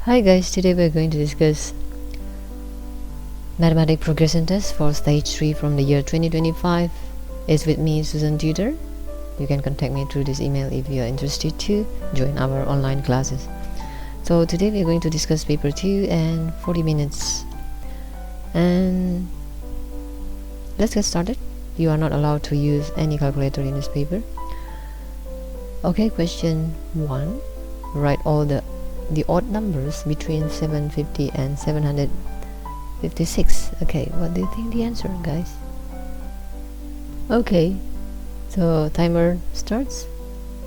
Hi guys, today we're going to discuss mathematics progression test for stage 3 from the year 2025. It's with me, Susan Tutor. You can contact me through this email if you are interested to join our online classes. So today we're going to discuss paper 2 and 40 minutes. And let's get started. You are not allowed to use any calculator in this paper. Okay, question 1. Write all the odd numbers between 750 and 756. Okay, what do you think the answer, guys? Okay, so timer starts.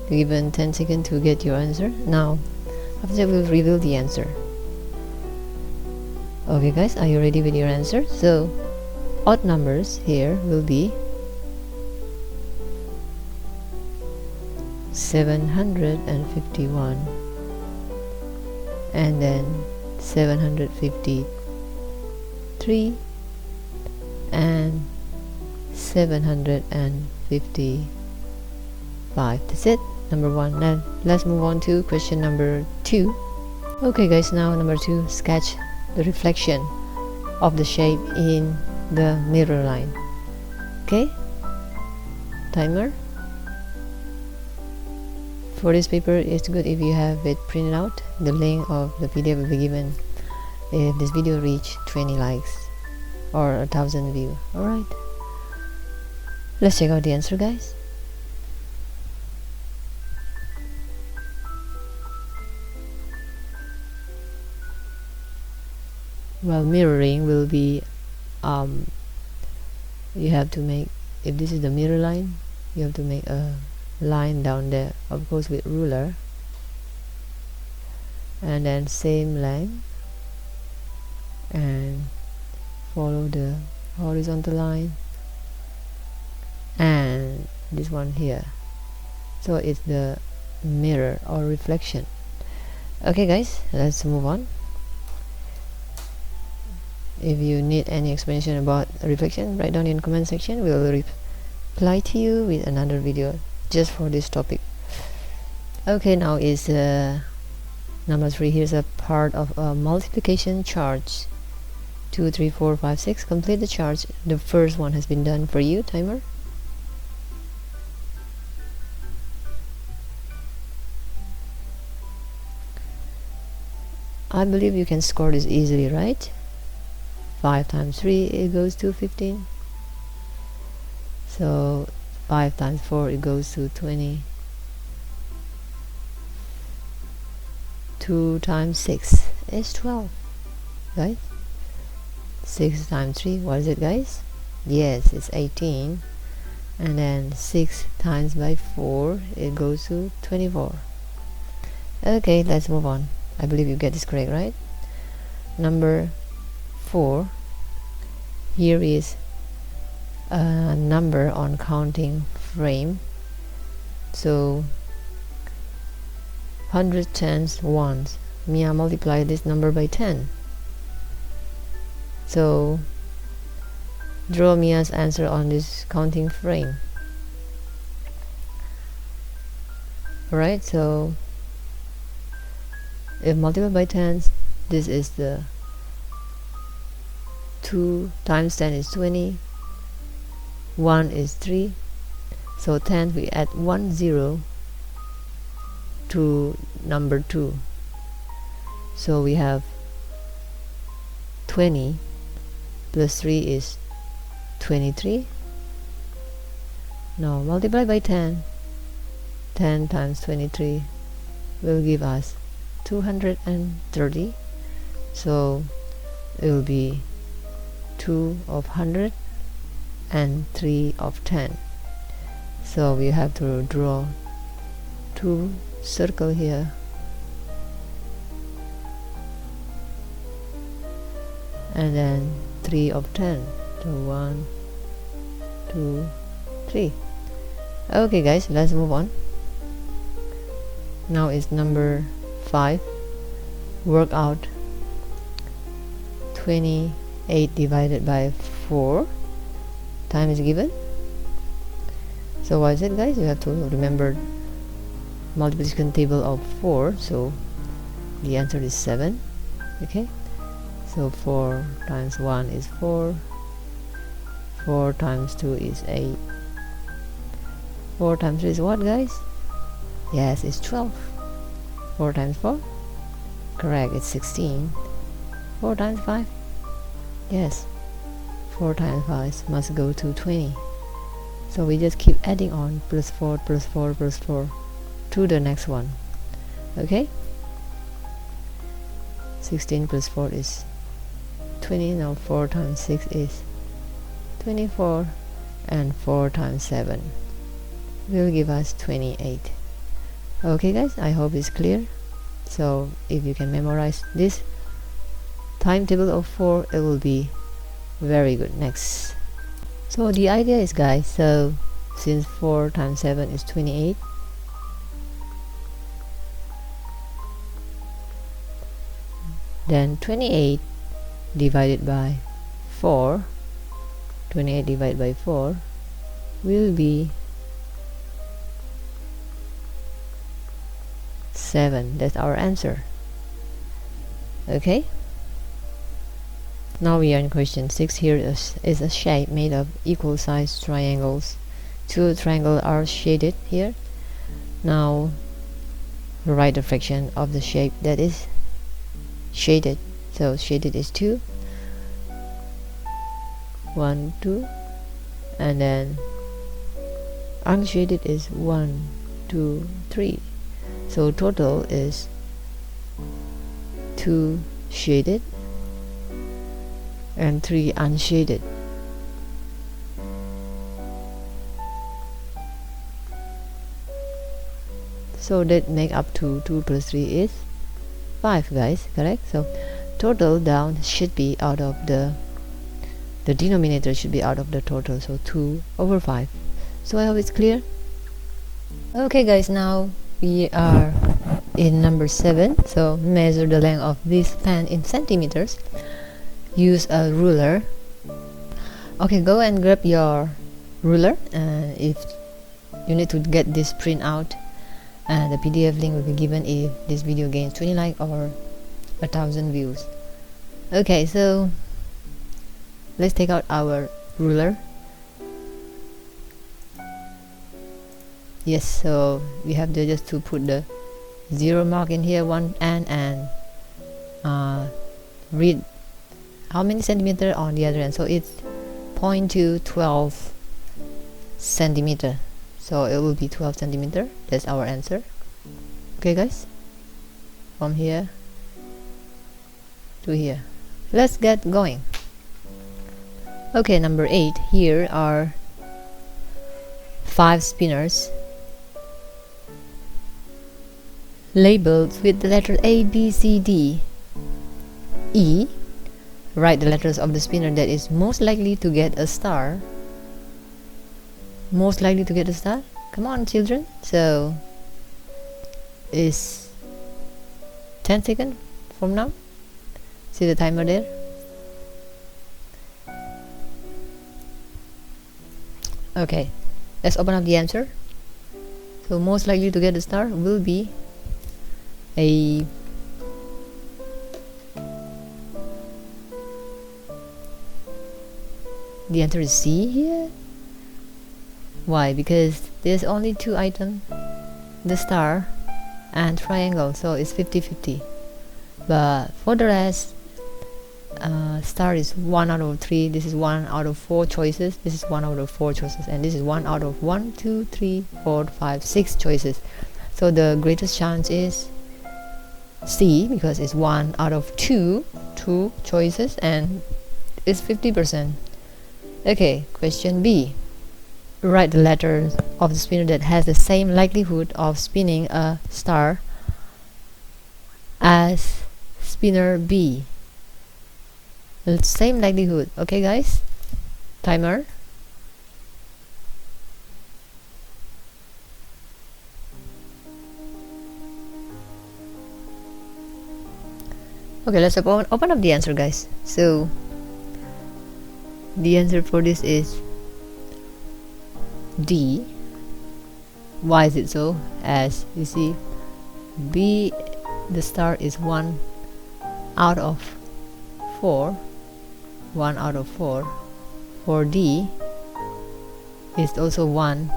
You're given 10 seconds to get your answer. Now, after that we'll reveal the answer. Okay guys, are you ready with your answer? So, odd numbers here will be 751 and then 753 and 755. That's it, number 1. Now let's move on to question number 2. Okay guys, now number 2, sketch the reflection of the shape in the mirror line. Okay, timer. For this paper, it's good if you have it printed out. The link of the video will be given if this video reach 20 likes or 1,000 views. Alright, let's check out the answer, guys. Well, mirroring will be you have to make, if this is the mirror line, you have to make a line down there, of course with ruler, and then same length, and follow the horizontal line, and this one here, so it's the mirror or reflection. Okay guys, let's move on. If you need any explanation about reflection, write down in comment section. We'll reply to you with another video just for this topic. Okay, now is number 3. Here's a part of a multiplication chart. 2, 3, 4, 5, 6. Complete the chart. The first one has been done for you. Timer. I believe you can score this easily, right? 5 times 3, it goes to 15. So 5 times 4, it goes to 20. 2 times 6 is 12, right? 6 times 3, what is it, guys? Yes, it's 18. And then 6 times by 4, it goes to 24. Okay, let's move on. I believe you get this correct, right? Number 4. Here is a number on counting frame. So 100 tens ones. Mia multiply this number by 10. So draw Mia's answer on this counting frame. Alright, so if multiplied by tens, this is the 2 times 10 is 20. 1 is 3. So 10, we add 1 0 to number 2. So we have 20 plus 3 is 23. Now multiply by 10. 10 times 23 will give us 230. So it will be 2 of 100 and 3 of 10. So we have to draw 2 circles here, and then 3 of 10. So 1, 2, 3. Okay guys, let's move on. Now it's number 5. Work out 28 divided by 4. Time is given. So what is it, guys? You have to remember multiplication table of 4. So the answer is 7. Okay, so 4 times 1 is 4, 4 times 2 is 8, 4 times 3 is what, guys? Yes, it's 12. 4 times 4, correct, it's 16. 4 times 5, yes, 4 times 5 must go to 20. So we just keep adding on, plus 4 plus 4 plus 4 to the next one. Okay, 16 plus 4 is 20. Now 4 times 6 is 24, and 4 times 7 will give us 28. Okay guys, I hope it's clear. So if you can memorize this timetable of 4, it will be very good. Next, so the idea is, guys, so since 4 times 7 is 28, then 28 divided by 4, 28 divided by 4 will be 7. That's our answer. Okay, now we are in question 6. Here is a shape made of equal sized triangles. 2 triangles are shaded here. Now write the fraction of the shape that is shaded. So shaded is 2, 1, 2, and then unshaded is 1, 2, 3. So total is 2 shaded and 3 unshaded. So that make up to 2 plus 3 is 5, guys, correct? So total down should be out of the denominator should be out of the total, so 2 over 5. So I hope it's clear. Okay guys, now we are in number 7. So measure the length of this pen in centimeters. Use a ruler. Okay, go and grab your ruler, and if you need to get this print out, the PDF link will be given if this video gains 20 likes or 1,000 views. Okay, so let's take out our ruler. Yes, so we have just to put the 0 mark in here, one and read how many centimeter on the other end. So it's 0.212 centimeter, so it will be 12 centimeter. That's our answer. Okay guys, from here to here, let's get going. Okay, number 8. Here are 5 spinners labeled with the letter A, B, C, D, E. Write the letters of the spinner that is most likely to get a star. Most likely to get a star? Come on, children. So is 10 seconds from now. See the timer there? Okay, let's open up the answer. So most likely to get a star will be the answer is C here. Why? Because there's only 2 items, the star and triangle, so it's 50-50. But for the rest, star is 1 out of 3, this is 1 out of 4 choices, this is 1 out of 4 choices, and this is 1 out of 1, 2, 3, 4, 5, 6 choices. So the greatest chance is C, because it's 1 out of 2 choices, and it's 50%. Okay, question B. Write the letters of the spinner that has the same likelihood of spinning a star as spinner B. The same likelihood. Okay guys, timer. Okay, let's open up the answer, guys. So the answer for this is D. Why is it so? As you see, B, the star is 1 out of 4, 1 out of 4. For D is also 1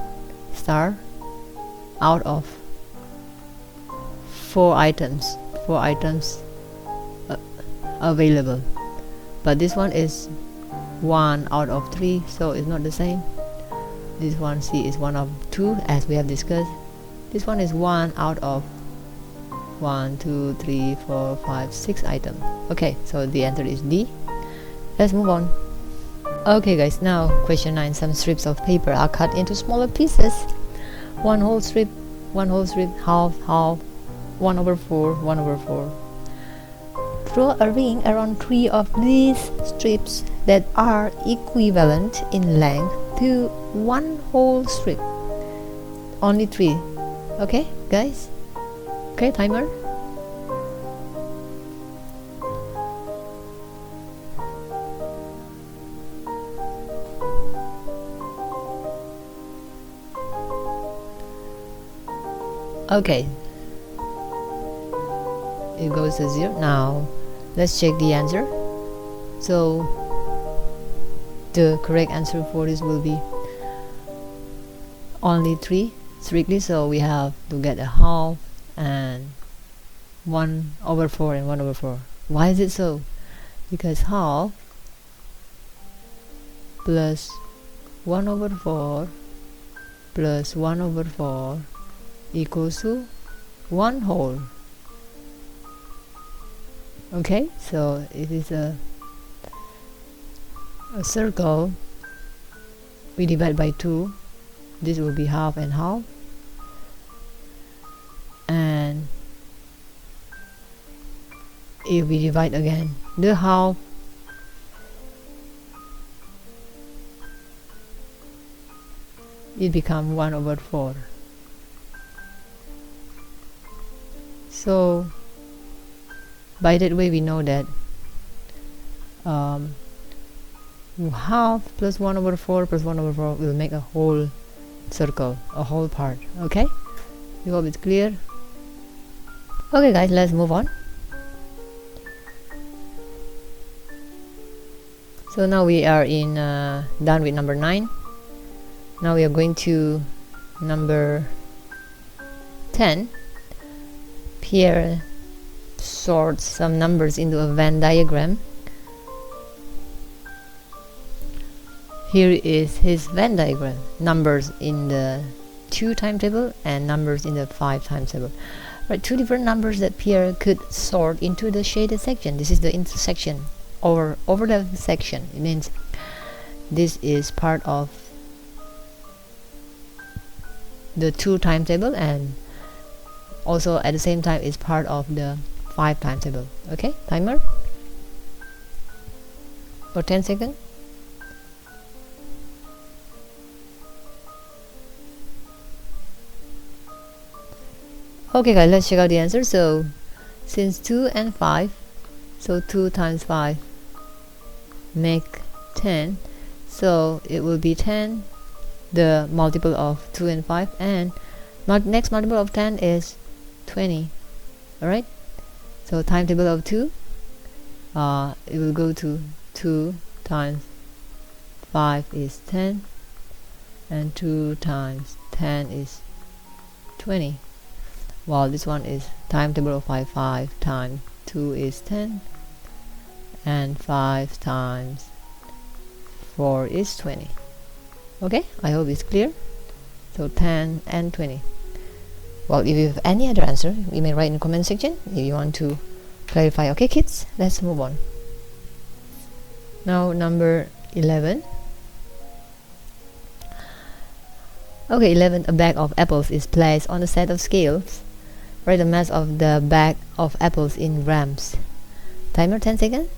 star out of 4 items available, but this one is 1 out of 3, so it's not the same. This one C is 1 of 2, as we have discussed. This one is 1 out of 1, 2, 3, 4, 5, 6 items. Okay, so the answer is D. Let's move on. Okay guys, now question 9. Some strips of paper are cut into smaller pieces. One whole strip, half, 1 over 4, 1 over 4. Draw a ring around 3 of these strips that are equivalent in length to 1 whole strip. Only 3. Okay guys? Okay, timer. Okay, it goes to 0. Now let's check the answer. So the correct answer for this will be only 3 strictly, so we have to get a half and 1 over 4 and 1 over 4. Why is it so? Because half plus 1 over 4 plus 1 over 4 equals to 1 whole. Okay, so it is a circle. We divide by 2. This will be half and half, and if we divide again the half, it becomes 1 over 4. So by that way we know that half plus 1 over 4 plus 1 over 4 will make a whole circle, a whole part. Okay, we hope it's clear. Okay guys, let's move on. So now we are in done with number 9. Now we are going to number 10. Pierre sorts some numbers into a Venn diagram. Here is his Venn diagram. Numbers in the 2 timetable and numbers in the 5 timetable. Right, 2 different numbers that Pierre could sort into the shaded section. This is the intersection or overlap section. It means this is part of the 2 timetable and also at the same time is part of the 5 timetable. Okay, timer for 10 seconds. Okay guys, let's check out the answer. So since 2 and 5, so 2 times 5 make 10, so it will be 10, the multiple of 2 and 5, and next multiple of 10 is 20. Alright, so timetable of 2, it will go to 2 times 5 is 10, and 2 times 10 is 20. While this one is timetable of 5, 5 times 2 is 10, and 5 times 4 is 20. Okay, I hope it's clear. So 10 and 20. Well, if you have any other answer, you may write in the comment section if you want to clarify. Okay kids, let's move on. Now number 11. Okay, 11. A bag of apples is placed on a set of scales. Write the mass of the bag of apples in grams. Timer 10 seconds.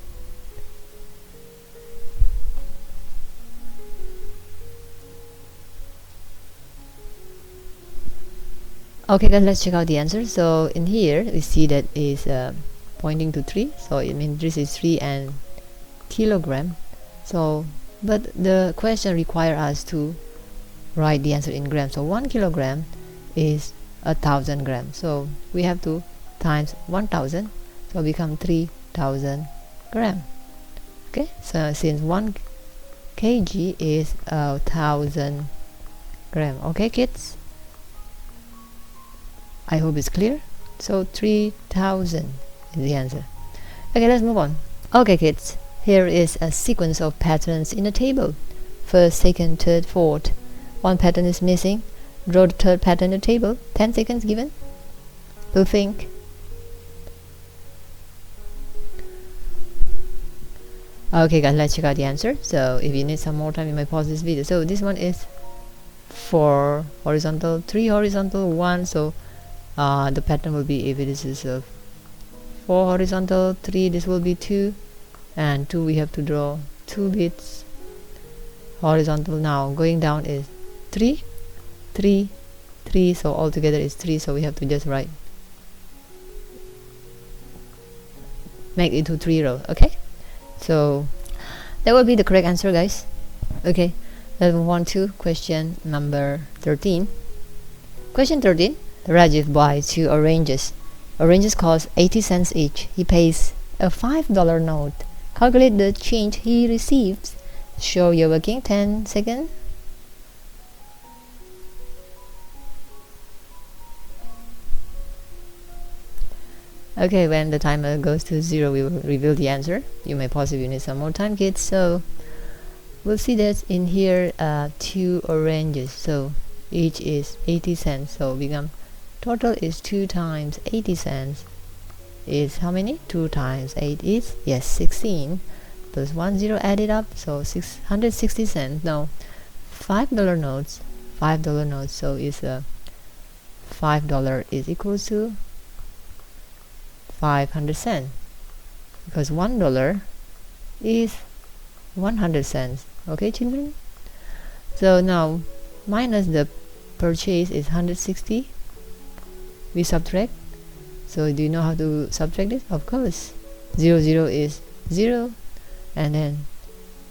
Okay guys, let's check out the answer. So in here we see that is pointing to 3, so it means this is 3 and kilogram. So but the question requires us to write the answer in grams. So 1 kilogram is 1,000 grams, so we have to times 1,000, so become 3 4,000 gram. Okay, so since 1 kg is 1,000 gram. Okay, kids, I hope it's clear. So 3,000 is the answer. Okay, let's move on. Okay, kids, here is a sequence of patterns in a table. First, second, third, fourth. One pattern is missing. Draw the third pattern in the table. 10 seconds given. To think. Okay, guys, let's check out the answer. So if you need some more time, you may pause this video. So this one is 4 horizontal, 3 horizontal, 1. So the pattern will be, if it is 4 horizontal, 3, this will be 2, and 2 we have to draw 2 bits horizontal. Now going down is 3, 3, 3, so altogether is 3, so we have to just make it to 3 rows. Okay, so that will be the correct answer, guys. Okay, let's move on to question number 13. Question 13. Rajiv buys 2 oranges. Oranges cost 80 cents each. He pays a $5 note. Calculate the change he receives. Show your working. 10 seconds. Okay, when the timer goes to 0, we will reveal the answer. You may pause if you need some more time, kids. So we'll see that in here 2 oranges. So each is 80 cents. So become total is 2 times 80 cents is how many? 2 times 8 is, yes, 16, plus 1 0 added up, so 660 cents. Now $5 notes, so is $5 is equals to 500 cents, because $1 is 100 cents. Okay, children, so now minus the purchase is 160. We subtract. So do you know how to subtract it? Of course. 0 0 is 0, and then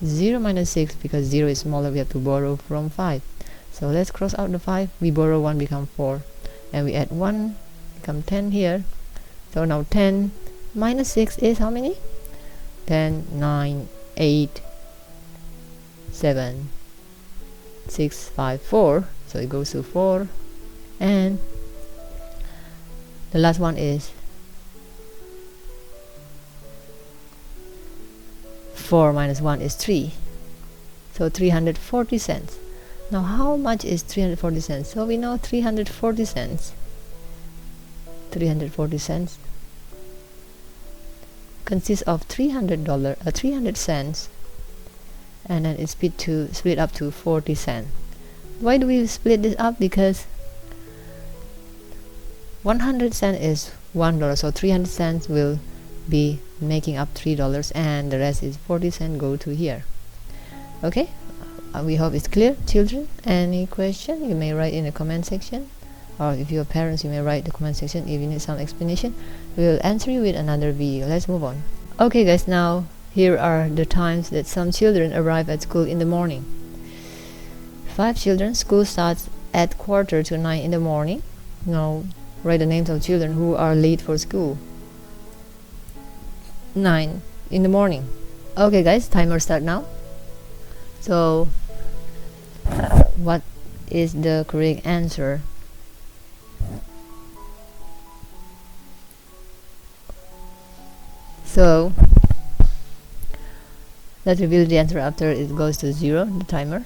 0 minus 6, because 0 is smaller, we have to borrow from 5. So let's cross out the 5. We borrow 1, become 4, and we add 1, become 10 here. So now 10 minus 6 is how many? 10, 9, 8, 7, 6, 5, 4. So it goes to 4, and the last one is 4 minus 1 is 3. So 340 cents. Now how much is 340 cents? So we know 340 cents. 340 cents consists of $300 cents, and then it's split up to 40 cents. Why do we split this up? Because 100 cents is $1, so 300 cents will be making up $3, and the rest is 40 cents go to here. Okay, we hope it's clear, children. Any question, you may write in the comment section, or if you're parents, you may write the comment section. If you need some explanation, we will answer you with another video. Let's move on. Okay, guys, now here are the times that some children arrive at school in the morning. 5 children. School starts at 8:45 in the morning. Now write the names of children who are late for school. 9 in the morning. Okay, guys, timer start now. So what is the correct answer? So let's reveal the answer after it goes to 0, the timer.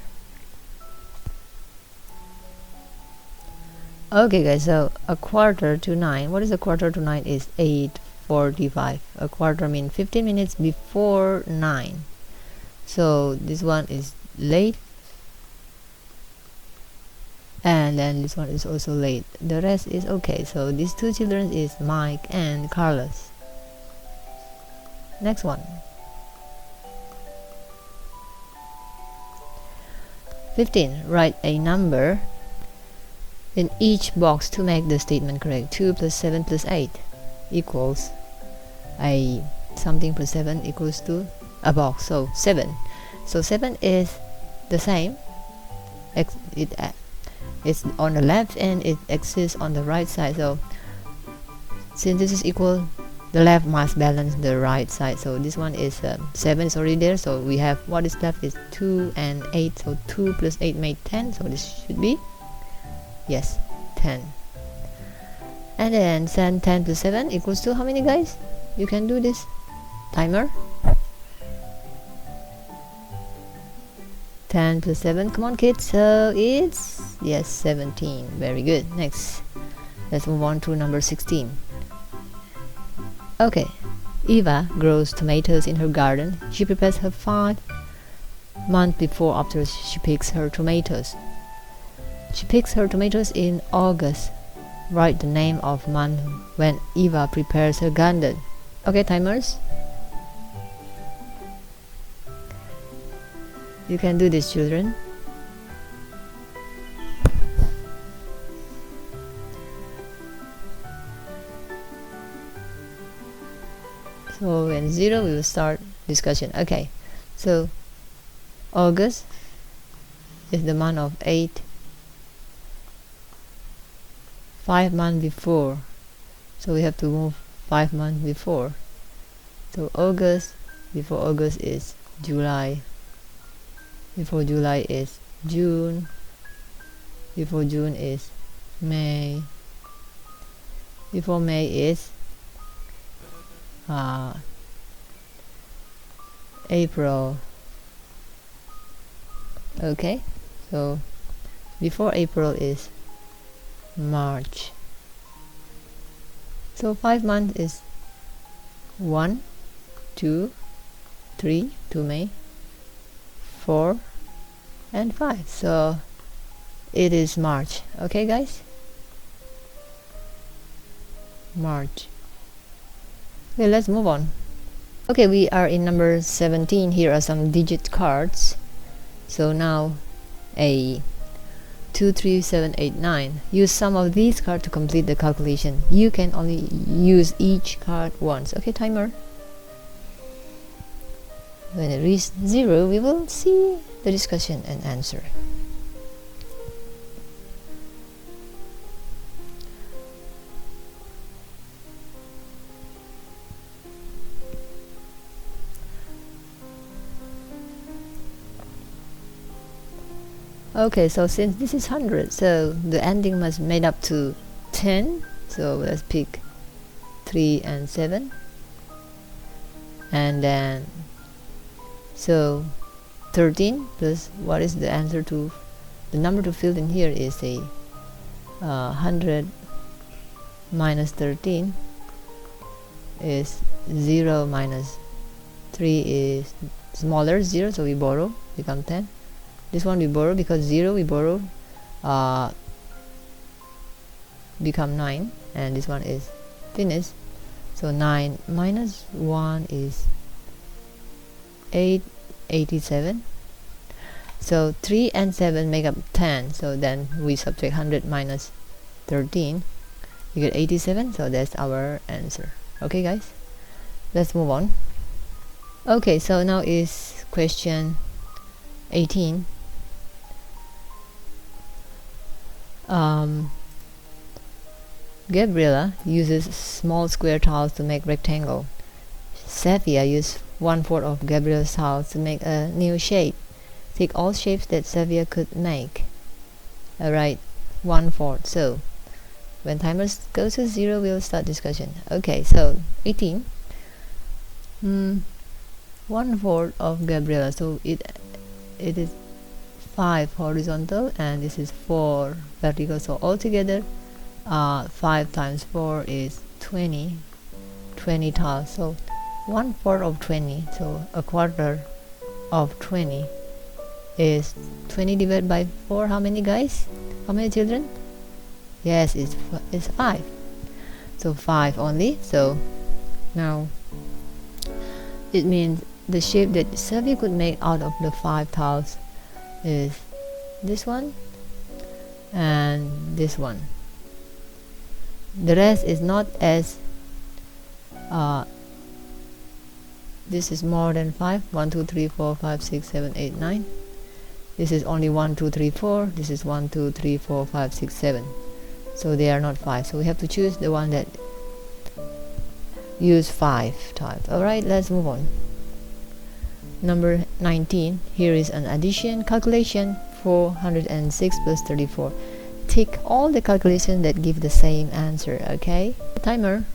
Okay, guys, so 8:45. What is 8:45? Is 8:45. A quarter means 15 minutes before 9. So this one is late, and then this one is also late. The rest is okay. So these 2 children is Mike and Carlos. Next one. 15. Write a number in each box to make the statement correct. 2 plus 7 plus 8 equals a something plus 7 equals to a box. So 7. So 7 is the same. It's on the left and it exists on the right side. So since this is equal the left must balance the right side. So this one is 7 is already there, so we have what is left is 2 and 8, so 2 plus 8 make 10, so this should be, yes, 10. And then 10 plus 7 equals to how many, guys? You can do this timer. 10 plus 7, come on kids, so it's, yes, 17. Very good. Next, let's move on to number 16. Okay, Eva grows tomatoes in her garden. She prepares her 5 months before after she picks her tomatoes. She picks her tomatoes in August. Write the name of month when Eva prepares her garden. Okay, timers. You can do this, children. So when 0, we will start discussion. Okay, so August is the month of 8, 5 months before, so we have to move 5 months before. So August, before August is July, before July is June, before June is May, before May is April. Okay, so before April is March. So 5 months is 1, 2, 3 to May, 4 and 5. So it is March. Okay, guys, March. Okay, let's move on. Okay, we are in number 17. Here are some digit cards. So now a 2, 3, 7, 8, 9. Use some of these cards to complete the calculation. You can only use each card once. Okay, timer. When it reaches 0, we will see the discussion and answer. Okay, so since this is 100, so the ending must made up to 10. So let's pick 3 and 7. And then, so 13 plus, what is the answer to, the number to fill in here is a 100 minus 13 is 0 minus 3 is smaller, 0, so we borrow, become 10. This one we borrow because 0 we borrow become 9, and this one is finished. So 9 minus 1 is 8, 87. So 3 and 7 make up 10. So then we subtract 100 minus 13. You get 87. So that's our answer. Okay, guys, let's move on. Okay, so now is question 18. Gabriela uses small square tiles to make rectangle. Safia used 1/4 of Gabriela's tiles to make a new shape. Take all shapes that Safia could make. Alright, 1/4. So when timers go to 0, we'll start discussion. Okay, so 18. 1/4 of Gabriela. So it is 5 horizontal and this is 4 vertical. So altogether 5 times 4 is 20 tiles. So 1/4 of 20, so a quarter of 20 is 20 divided by 4. How many, guys? How many children? Yes, it's 5. So 5 only. So now it means the shape that Sylvia could make out of the 5 tiles is this one and this one. The rest is not as this is more than 5. 1, 2, 3, 4, 5, 6, 7, 8, 9. This is only 1, 2, 3, 4. This is 1, 2, 3, 4, 5, 6, 7. So they are not 5. So we have to choose the one that use 5 times. Alright, let's move on. Number 19, here is an addition calculation. 406 plus 34. Tick all the calculations that give the same answer. Okay, timer.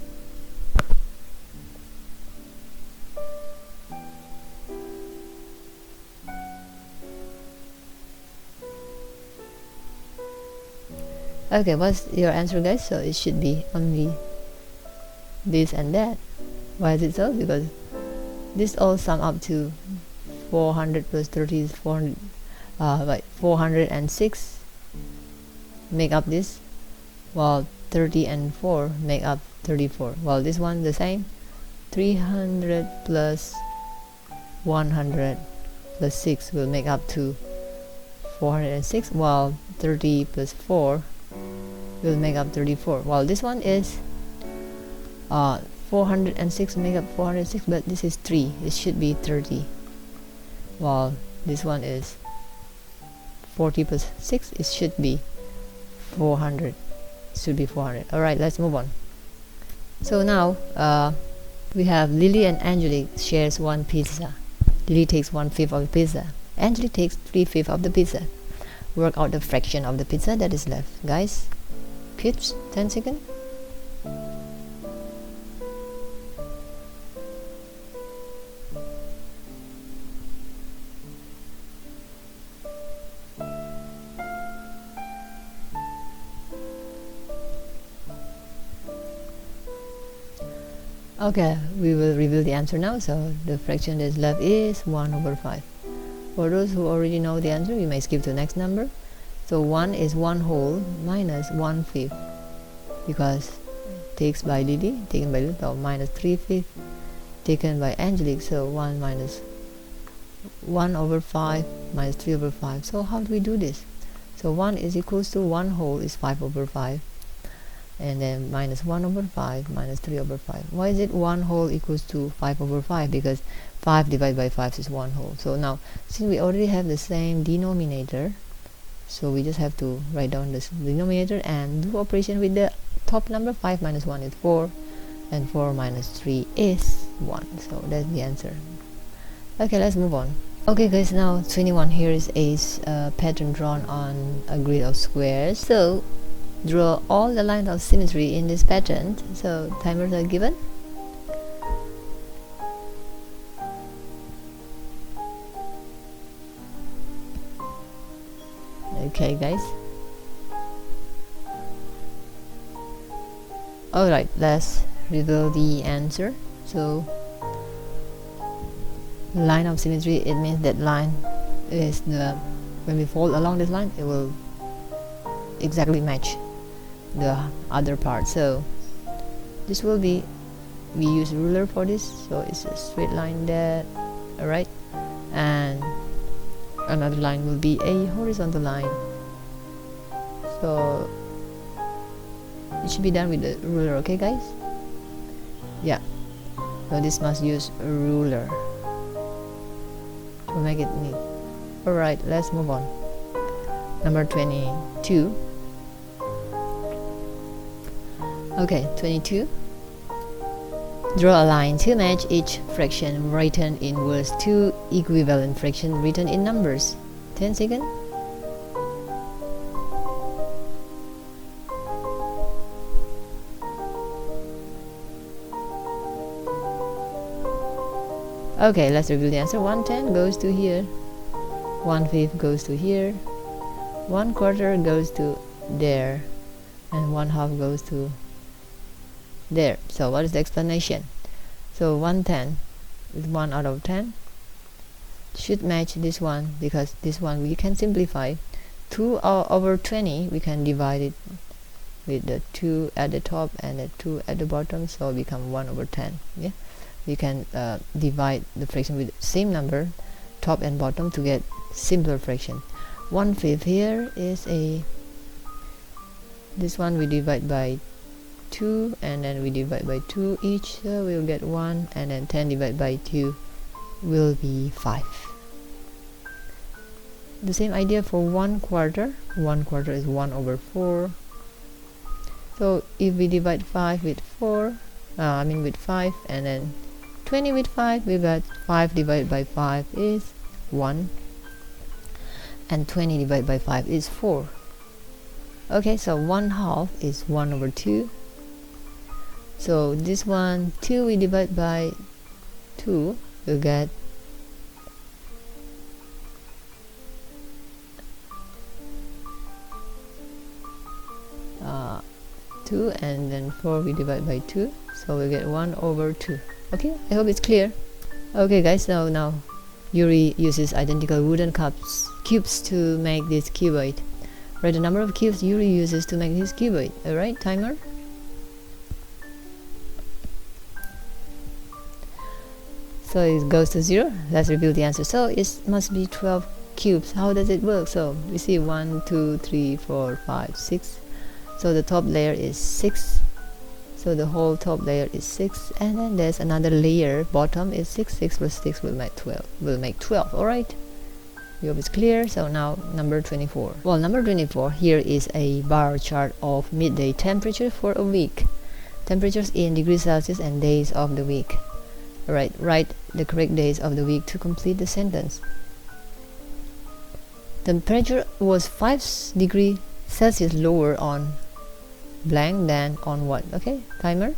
Okay, what's your answer, guys? So it should be only this and that. Why is it so? Because this all sum up to 400 plus 30 is 400. 406 make up this, while 30 and 4 make up 34. While this one the same, 300 plus 100 plus 6 will make up to 406, while 30 plus 4 will make up 34. While this one is 406 make up 406, but this is 3, it should be 30. While this one is 40 plus 6, it should be 400. It should be 400. Alright, let's move on. So now we have Lily and Angelique shares one pizza. Lily takes 1/5 of the pizza. Angelique takes 3/5 of the pizza. Work out the fraction of the pizza that is left. Guys, kids, 10 seconds. Okay, we will reveal the answer now. So the fraction that is left is 1/5. For those who already know the answer, you may skip to the next number. So 1 is 1 whole minus 1/5, because takes by Lily, taken by Lily, so minus 3/5 taken by Angelique. So 1 minus 1/5 minus 3/5. So how do we do this? So 1 is equals to 1 whole is 5/5, and then minus 1/5 minus 3/5. Why is it 1 whole equals to 5/5? Because 5 divided by 5 is 1 whole. So now, since we already have the same denominator, so we just have to write down this denominator and do operation with the top number. 5 minus 1 is 4, and 4 minus 3 is 1. So that's the answer. Okay, let's move on. Okay guys, now 21. Here is a pattern drawn on a grid of squares. So draw all the lines of symmetry in this pattern. So timers are given. Okay guys, alright, let's reveal the answer. So line of symmetry, it means that line is the, when we fold along this line, it will exactly match the other part. So this will be, we use ruler for this, so it's a straight line there. Alright, and another line will be a horizontal line. So it should be done with the ruler. Okay guys, yeah, so this must use a ruler to make it neat. Alright, let's move on. Number 22. Okay, 22. Draw a line to match each fraction written in words to equivalent fraction written in numbers. 10 seconds. Okay, let's reveal the answer. 1/10 goes to here, 1/5 goes to here, 1/4 goes to there, and 1/2 goes to there. So what is the explanation? So 1/10 is 1 out of 10, should match this one, because this one we can simplify. 2 over 20 we can divide it with the 2 at the top and the 2 at the bottom, so it become 1 over 10. Yeah, we can divide the fraction with same number, top and bottom, to get simpler fraction. 1/5 here is a, this one we divide by 2, and then we divide by 2 each, so we'll get 1, and then 10 divided by 2 will be 5. The same idea for 1/4. 1/4 is 1 over 4. So if we divide 5 with 4, with 5, and then 20 with 5, we got 5 divided by 5 is 1, and 20 divided by 5 is 4. Okay, so 1/2 is 1/2. So this one, 2 we divide by 2, we'll get 2, and then 4 we divide by 2, so we get 1/2. Okay, I hope it's clear. Okay guys, so now Yuri uses identical wooden cubes to make this cuboid. Write the number of cubes Yuri uses to make this cuboid. Alright, timer. So it goes to 0. Let's reveal the answer. So it must be 12 cubes. How does it work? So we see 1, 2, 3, 4, 5, 6. So the top layer is 6. So the whole top layer is 6, and then there's another layer, bottom is 6. 6 plus 6 will make 12. Alright, we hope it's clear. So now number 24. Well, number 24, here is a bar chart of midday temperature for a week. Temperatures in degrees Celsius and days of the week. Alright, write the correct days of the week to complete the sentence. Temperature was 5 degrees Celsius lower on blank than on what? Okay, timer.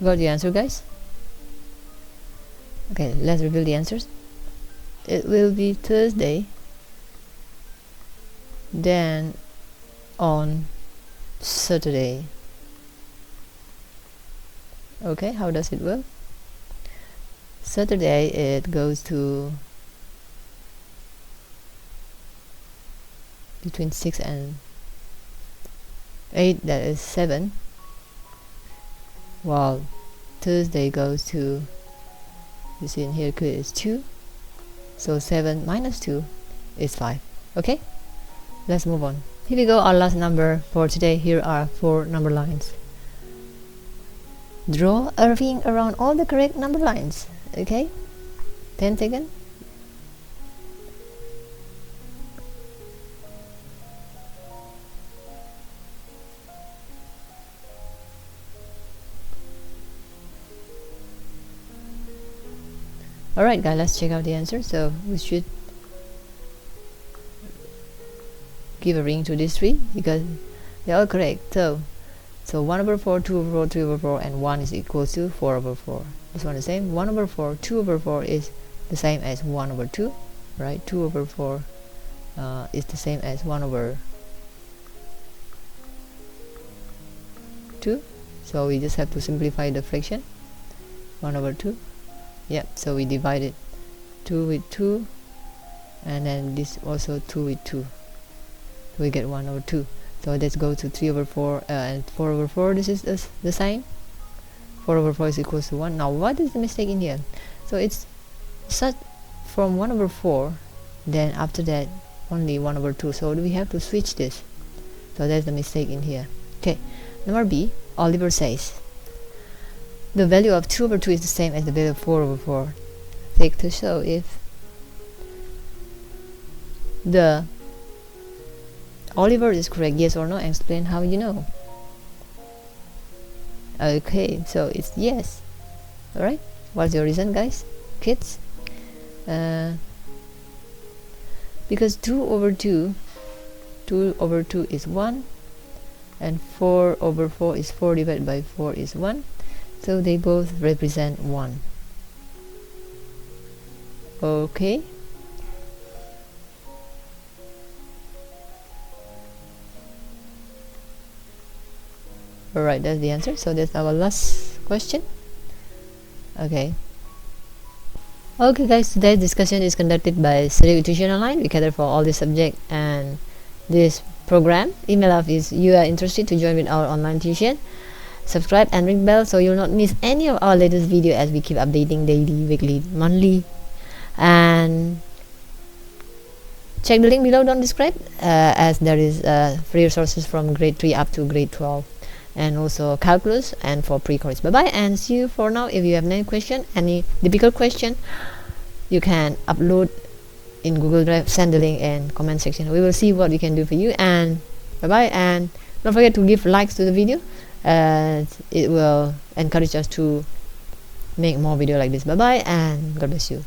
Got the answer, guys? Okay, let's reveal the answers. It will be Thursday, then on Saturday. Okay, how does it work? Saturday it goes to between 6 and 8, that is 7, while Thursday goes to, you see in here is 2, so 7 minus 2 is 5. Okay, let's move on. Here we go, our last number for today. Here are 4 number lines. Draw a ring around all the correct number lines. Okay, 10 seconds. Alright guys, let's check out the answer. So we should give a ring to these 3 because they're all correct. So 1/4, 2/4, 3/4, and 1 is equal to 4/4. This one is the same. 1/4, 2/4 is the same as 1/2, right? 2/4 is the same as 1/2. So we just have to simplify the fraction. 1/2. Yep, so we divided 2 with 2, and then this also 2 with 2. So we get 1/2. So let's go to 3/4 and 4/4. This is the sign. 4/4 is equals to 1. Now what is the mistake in here? So it's such from 1/4, then after that only 1/2. So we have to switch this. So that's the mistake in here. Okay, number B, Oliver says the value of 2/2 is the same as the value of 4/4. Take to show if the Oliver is correct, yes or no. Explain how you know. Okay, so it's yes. Alright, what's your reason, guys, kids? Because 2/2 is 1, and 4/4 is 4 divided by 4 is 1, so they both represent 1. Okay, alright, that's the answer. So that's our last question. Okay guys, today's discussion is conducted by Study Tuition Online. We cater for all this subject and this program. Email us if you are interested to join with our online tuition. Subscribe and ring bell so you'll not miss any of our latest video as we keep updating daily, weekly, monthly. And check the link below, don't describe, as there is free resources from grade 3 up to grade 12, and also calculus and for pre-course. Bye bye and see you for now. If you have any question, any difficult question, you can upload in Google Drive, send the link and comment section. We will see what we can do for you, and bye bye. And don't forget to give likes to the video, and it will encourage us to make more video like this. Bye bye, and God bless you.